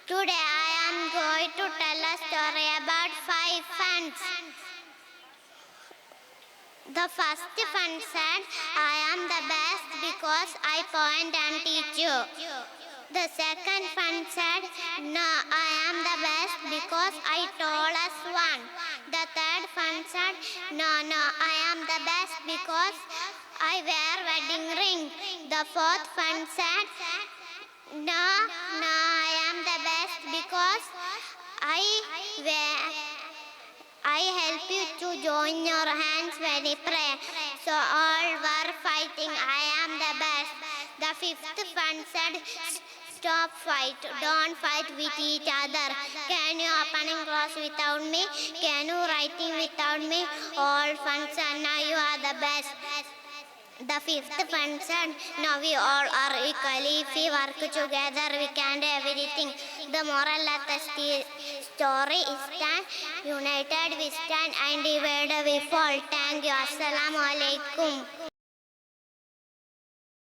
Today I am going to tell a story about 5 friends. The first friend said, I am the best because I point and teach you. The second friend said, no, I am the best because I told us one. The third friend said, no, I am the best because I wear wedding ring. The fourth friend said, no, I am the best because I help you to join your hands when you pray. So all were fighting. I am the best. The fifth friend said, stop fight. Don't fight with each other. Can you open and close without me? Can you writing without me? All friends said, now you are the best. The fifth friend said, now we all are equally. If we work together, we can do everything. The moral of the story is that united we stand and divided we fall. Thank you. Assalamu alaikum.